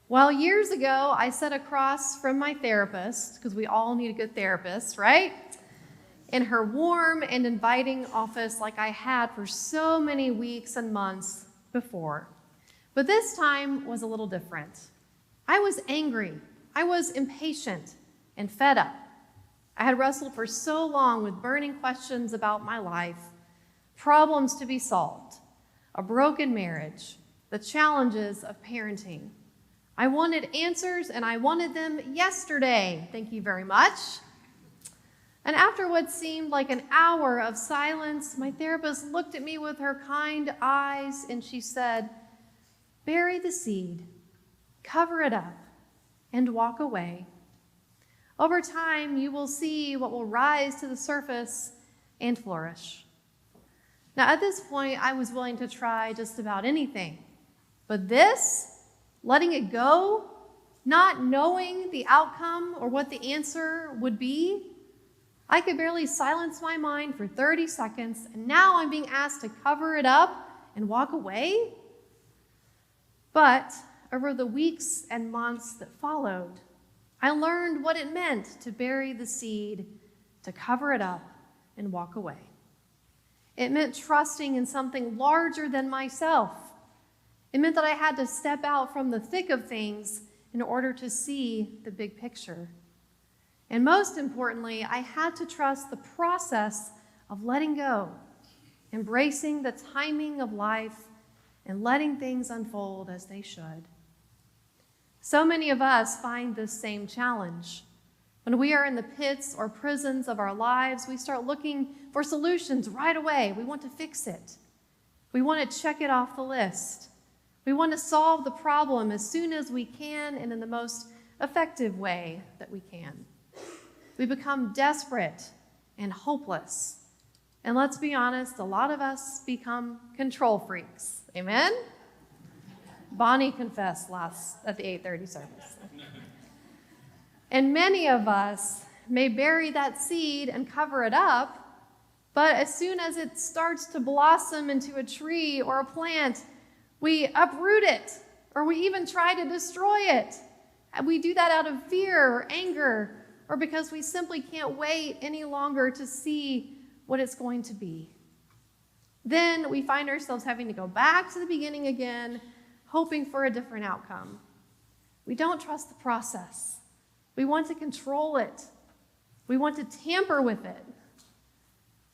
Well, years ago, I sat across from my therapist, because we all need a good therapist, right? In her warm and inviting office like I had for so many weeks and months before. But this time was a little different. I was angry, I was impatient and fed up. I had wrestled for so long with burning questions about my life, problems to be solved, a broken marriage, the challenges of parenting. I wanted answers, and I wanted them yesterday. Thank you very much. And after what seemed like an hour of silence, my therapist looked at me with her kind eyes, and she said, "Bury the seed, cover it up, and walk away. Over time, you will see what will rise to the surface and flourish." Now, at this point, I was willing to try just about anything. But this, letting it go, not knowing the outcome or what the answer would be, I could barely silence my mind for 30 seconds, and now I'm being asked to cover it up and walk away? But over the weeks and months that followed, I learned what it meant to bury the seed, to cover it up, and walk away. It meant trusting in something larger than myself. It meant that I had to step out from the thick of things in order to see the big picture. And most importantly, I had to trust the process of letting go, embracing the timing of life, and letting things unfold as they should. So many of us find this same challenge. When we are in the pits or prisons of our lives, we start looking for solutions right away. We want to fix it. We want to check it off the list. We want to solve the problem as soon as we can and in the most effective way that we can. We become desperate and hopeless. And let's be honest, a lot of us become control freaks. Amen? Bonnie confessed at the 8:30 service. And many of us may bury that seed and cover it up, but as soon as it starts to blossom into a tree or a plant, we uproot it, or we even try to destroy it. And we do that out of fear or anger, or because we simply can't wait any longer to see what it's going to be. Then we find ourselves having to go back to the beginning again, hoping for a different outcome. We don't trust the process. We want to control it. We want to tamper with it.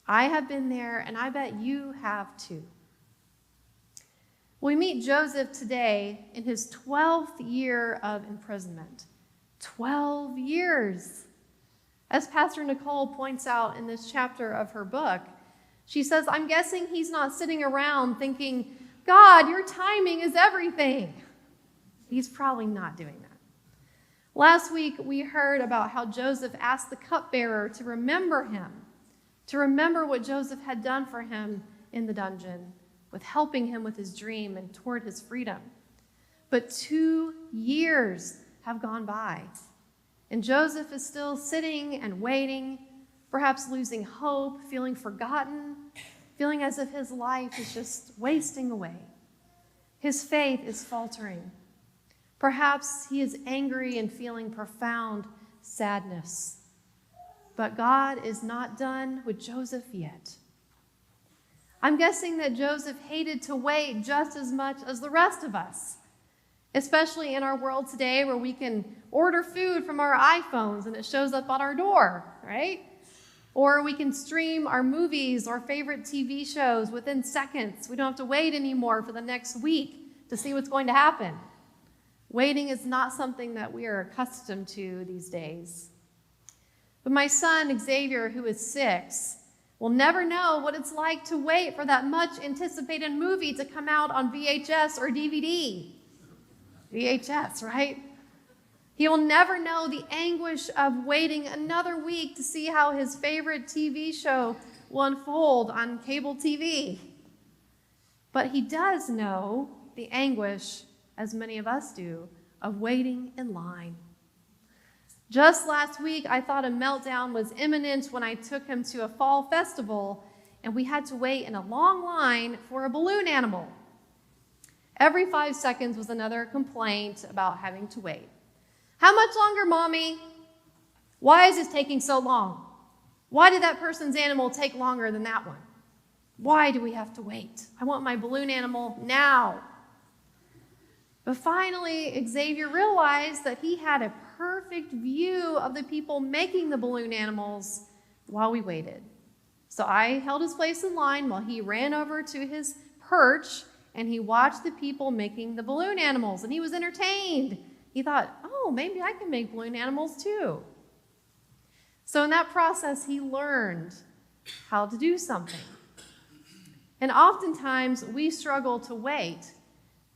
I have been there, and I bet you have too. We meet Joseph today in his 12th year of imprisonment. 12 years. As Pastor Nicole points out in this chapter of her book, she says, I'm guessing he's not sitting around thinking, God, your timing is everything. He's probably not doing that. Last week, we heard about how Joseph asked the cupbearer to remember him, to remember what Joseph had done for him in the dungeon, with helping him with his dream and toward his freedom. But 2 years have gone by, and Joseph is still sitting and waiting, perhaps losing hope, feeling forgotten, feeling as if his life is just wasting away. His faith is faltering. Perhaps he is angry and feeling profound sadness. But God is not done with Joseph yet. I'm guessing that Joseph hated to wait just as much as the rest of us, especially in our world today where we can order food from our iPhones and it shows up on our door, right? Or we can stream our movies or favorite TV shows within seconds. We don't have to wait anymore for the next week to see what's going to happen. Waiting is not something that we are accustomed to these days. But my son, Xavier, who is 6, will never know what it's like to wait for that much anticipated movie to come out on VHS or DVD. VHS, right? He will never know the anguish of waiting another week to see how his favorite TV show will unfold on cable TV. But he does know the anguish, as many of us do, of waiting in line. Just last week, I thought a meltdown was imminent when I took him to a fall festival, and we had to wait in a long line for a balloon animal. Every 5 seconds was another complaint about having to wait. How much longer, Mommy? Why is this taking so long? Why did that person's animal take longer than that one? Why do we have to wait? I want my balloon animal now. But finally, Xavier realized that he had a perfect view of the people making the balloon animals while we waited. So I held his place in line while he ran over to his perch and he watched the people making the balloon animals, and he was entertained. He thought, oh, maybe I can make balloon animals too. So in that process, he learned how to do something. And oftentimes, we struggle to wait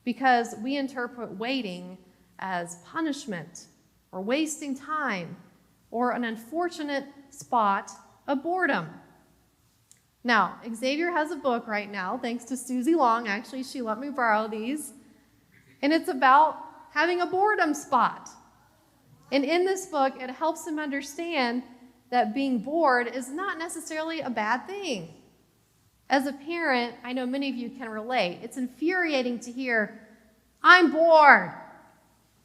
because we interpret waiting as punishment or wasting time or an unfortunate spot of boredom. Now, Xavier has a book right now, thanks to Susie Long. Actually, she let me borrow these. And it's about having a boredom spot. And in this book, it helps him understand that being bored is not necessarily a bad thing. As a parent, I know many of you can relate. It's infuriating to hear, I'm bored.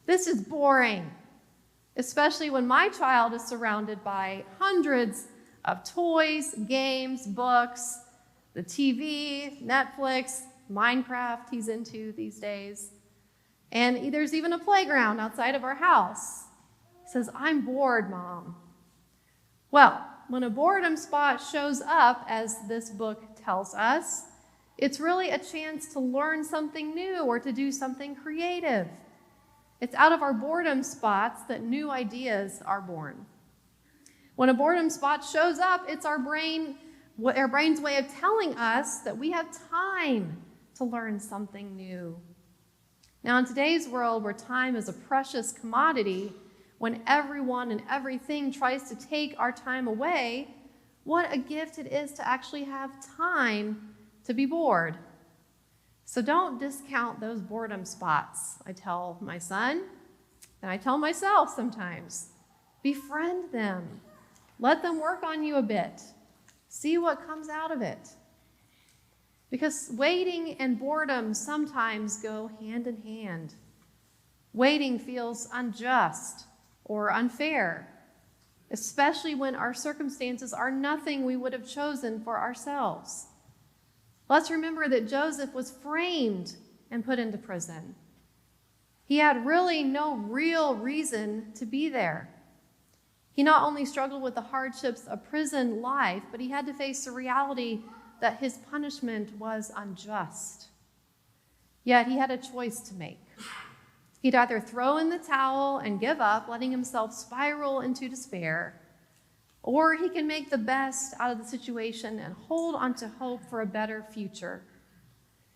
This is boring. Especially when my child is surrounded by hundreds of toys, games, books, the TV, Netflix, Minecraft he's into these days. And there's even a playground outside of our house. He says, I'm bored, Mom. Well, when a boredom spot shows up, as this book tells us, it's really a chance to learn something new or to do something creative. It's out of our boredom spots that new ideas are born. When a boredom spot shows up, it's our brain's way of telling us that we have time to learn something new. Now, in today's world where time is a precious commodity, when everyone and everything tries to take our time away, what a gift it is to actually have time to be bored. So don't discount those boredom spots. I tell my son, and I tell myself sometimes, befriend them. Let them work on you a bit. See what comes out of it. Because waiting and boredom sometimes go hand in hand. Waiting feels unjust or unfair, especially when our circumstances are nothing we would have chosen for ourselves. Let's remember that Joseph was framed and put into prison. He had really no real reason to be there. He not only struggled with the hardships of prison life, but he had to face the reality that his punishment was unjust. Yet he had a choice to make. He'd either throw in the towel and give up, letting himself spiral into despair, or he can make the best out of the situation and hold on to hope for a better future.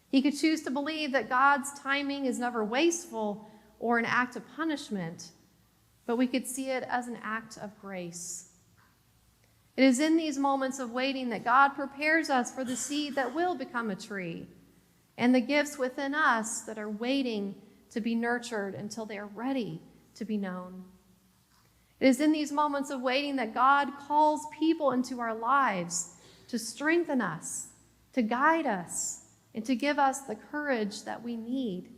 He could choose to believe that God's timing is never wasteful or an act of punishment, but we could see it as an act of grace. It is in these moments of waiting that God prepares us for the seed that will become a tree and the gifts within us that are waiting to be nurtured until they are ready to be known. It is in these moments of waiting that God calls people into our lives to strengthen us, to guide us, and to give us the courage that we need.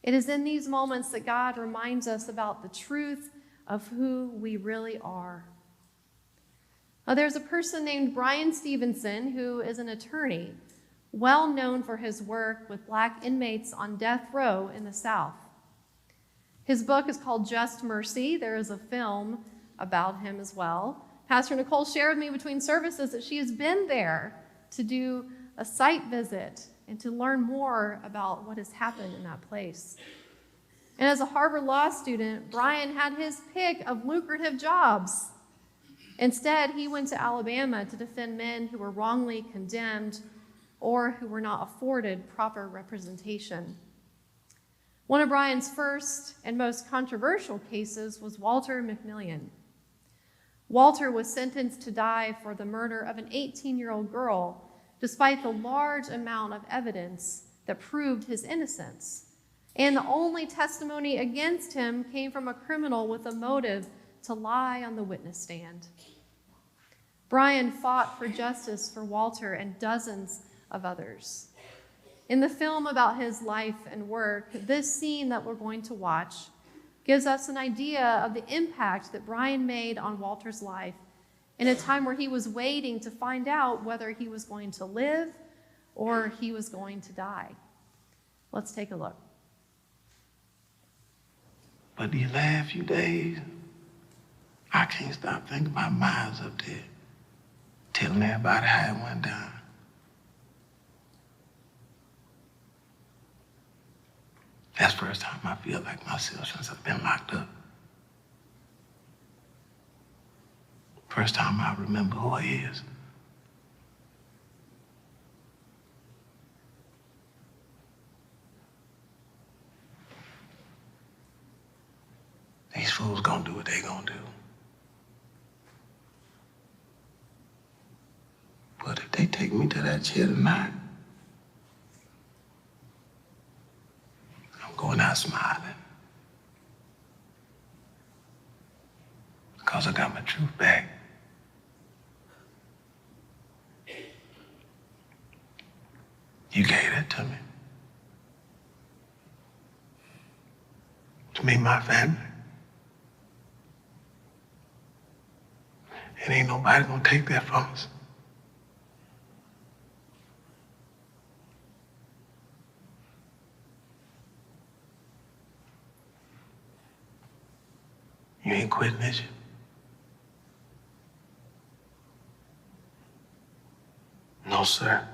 It is in these moments that God reminds us about the truth of who we really are. Now, there's a person named Brian Stevenson who is an attorney, well known for his work with Black inmates on death row in the South. His book is called Just Mercy. There is a film about him as well. Pastor Nicole shared with me between services that she has been there to do a site visit and to learn more about what has happened in that place. And as a Harvard Law student, Brian had his pick of lucrative jobs. Instead, he went to Alabama to defend men who were wrongly condemned or who were not afforded proper representation. One of Brian's first and most controversial cases was Walter McMillian. Walter was sentenced to die for the murder of an 18-year-old girl, despite the large amount of evidence that proved his innocence. And the only testimony against him came from a criminal with a motive to lie on the witness stand. Brian fought for justice for Walter and dozens of others. In the film about his life and work, this scene that we're going to watch gives us an idea of the impact that Brian made on Walter's life in a time where he was waiting to find out whether he was going to live or he was going to die. Let's take a look. But these last few days, I can't stop thinking about Miles up there, telling everybody how it went down. That's the first time I feel like myself since I've been locked up. First time I remember who he is. These fools gonna do what they gonna do. But if they take me to that chair tonight, I'm going out smiling. Because I got my truth back. You gave that to me. To me, my family. And ain't nobody gonna take that from us. You ain't quitting, is you? No, sir.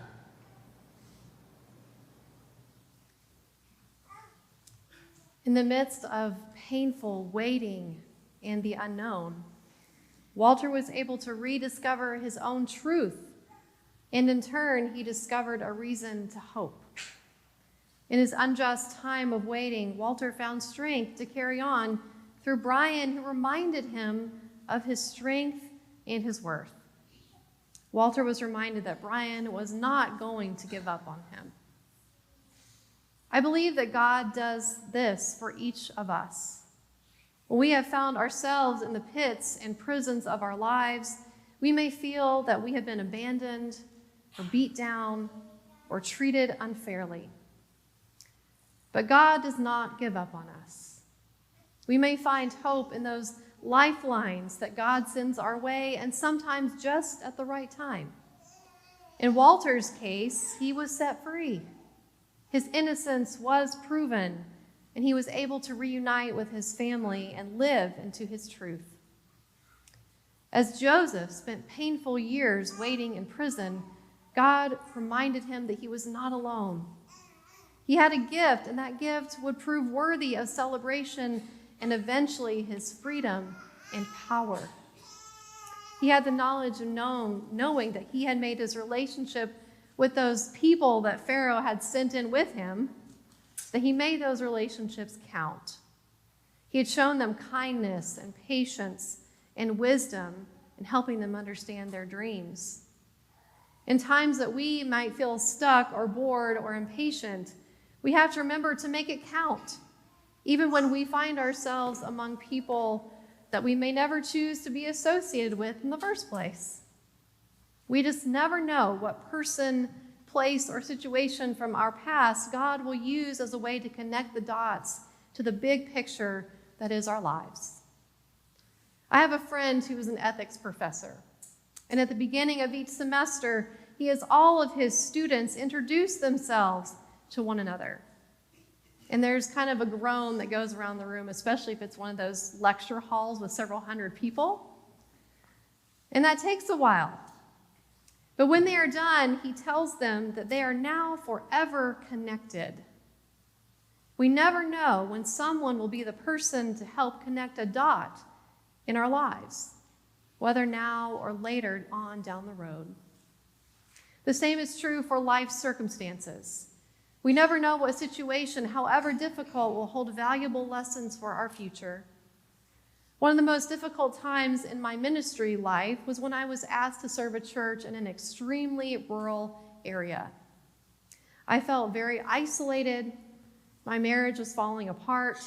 In the midst of painful waiting and the unknown, Walter was able to rediscover his own truth, and in turn, he discovered a reason to hope. In his unjust time of waiting, Walter found strength to carry on through Brian, who reminded him of his strength and his worth. Walter was reminded that Brian was not going to give up on him. I believe that God does this for each of us. When we have found ourselves in the pits and prisons of our lives, we may feel that we have been abandoned or beat down or treated unfairly. But God does not give up on us. We may find hope in those lifelines that God sends our way, and sometimes just at the right time. In Walter's case, he was set free. His innocence was proven, and he was able to reunite with his family and live into his truth. As Joseph spent painful years waiting in prison, God reminded him that he was not alone. He had a gift, and that gift would prove worthy of celebration and eventually his freedom and power. He had the knowledge of knowing that he had made his relationship with those people that Pharaoh had sent in with him, that he made those relationships count. He had shown them kindness and patience and wisdom in helping them understand their dreams. In times that we might feel stuck or bored or impatient, we have to remember to make it count, even when we find ourselves among people that we may never choose to be associated with in the first place. We just never know what person, place, or situation from our past God will use as a way to connect the dots to the big picture that is our lives. I have a friend who is an ethics professor, and at the beginning of each semester, he has all of his students introduce themselves to one another. And there's kind of a groan that goes around the room, especially if it's one of those lecture halls with several hundred people. And that takes a while. But when they are done, he tells them that they are now forever connected. We never know when someone will be the person to help connect a dot in our lives, whether now or later on down the road. The same is true for life circumstances. We never know what situation, however difficult, will hold valuable lessons for our future. One of the most difficult times in my ministry life was when I was asked to serve a church in an extremely rural area. I felt very isolated. My marriage was falling apart.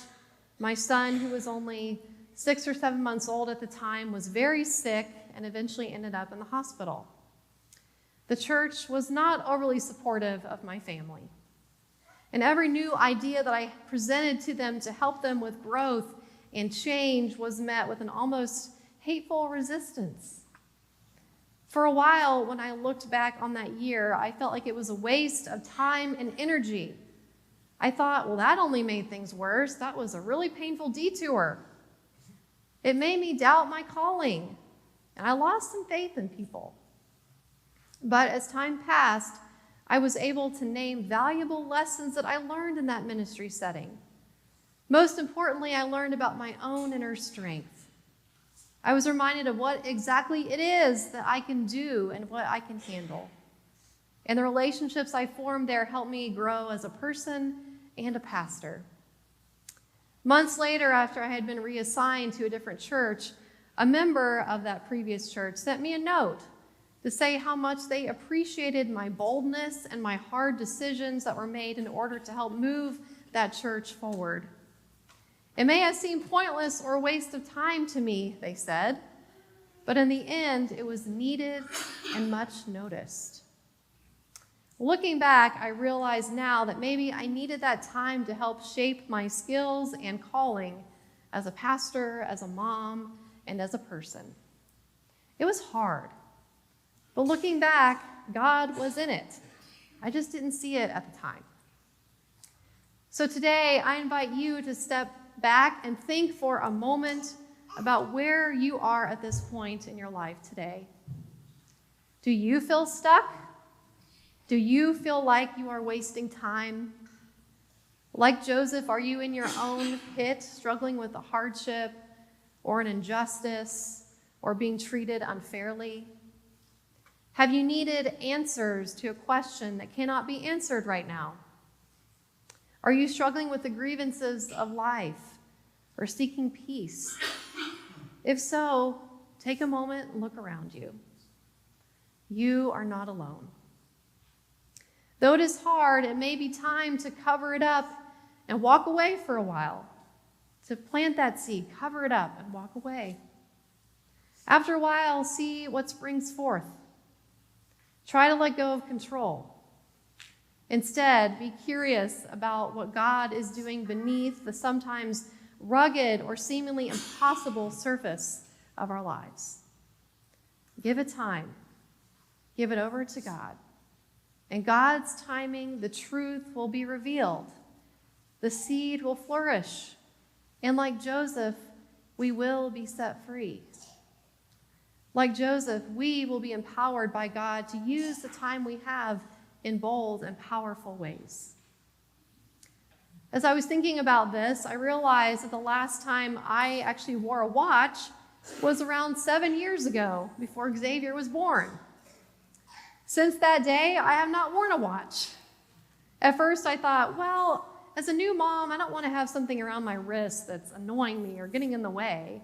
My son, who was only 6 or 7 months old at the time, was very sick and eventually ended up in the hospital. The church was not overly supportive of my family. And every new idea that I presented to them to help them with growth and change was met with an almost hateful resistance. For a while, when I looked back on that year, I felt like it was a waste of time and energy. I thought, well, that only made things worse. That was a really painful detour. It made me doubt my calling, and I lost some faith in people. But as time passed, I was able to name valuable lessons that I learned in that ministry setting. Most importantly, I learned about my own inner strength. I was reminded of what exactly it is that I can do and what I can handle. And the relationships I formed there helped me grow as a person and a pastor. Months later, after I had been reassigned to a different church, a member of that previous church sent me a note to say how much they appreciated my boldness and my hard decisions that were made in order to help move that church forward. It may have seemed pointless or a waste of time to me, they said, but in the end, it was needed and much noticed. Looking back, I realize now that maybe I needed that time to help shape my skills and calling as a pastor, as a mom, and as a person. It was hard, but looking back, God was in it. I just didn't see it at the time. So today, I invite you to step back and think for a moment about where you are at this point in your life today. Do you feel stuck? Do you feel like you are wasting time? Like Joseph, are you in your own pit, struggling with a hardship or an injustice or being treated unfairly? Have you needed answers to a question that cannot be answered right now? Are you struggling with the grievances of life or seeking peace? If so, take a moment and look around you. You are not alone. Though it is hard, it may be time to cover it up and walk away for a while. To plant that seed, cover it up and walk away. After a while, see what springs forth. Try to let go of control. Instead, be curious about what God is doing beneath the sometimes rugged or seemingly impossible surface of our lives. Give it time. Give it over to God. In God's timing, the truth will be revealed. The seed will flourish. And like Joseph, we will be set free. Like Joseph, we will be empowered by God to use the time we have in bold and powerful ways. As I was thinking about this, I realized that the last time I actually wore a watch was around 7 years ago, before Xavier was born. Since that day, I have not worn a watch. At first, I thought, well, as a new mom, I don't want to have something around my wrist that's annoying me or getting in the way.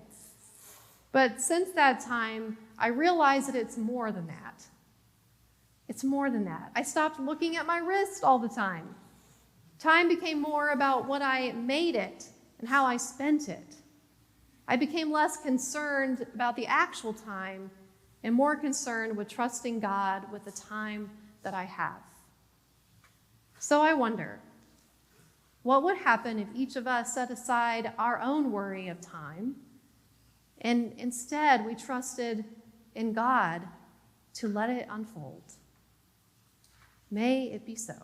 But since that time, I realized that it's more than that. It's more than that. I stopped looking at my wrist all the time. Time became more about what I made it and how I spent it. I became less concerned about the actual time and more concerned with trusting God with the time that I have. So I wonder, what would happen if each of us set aside our own worry of time and instead we trusted in God to let it unfold? May it be so.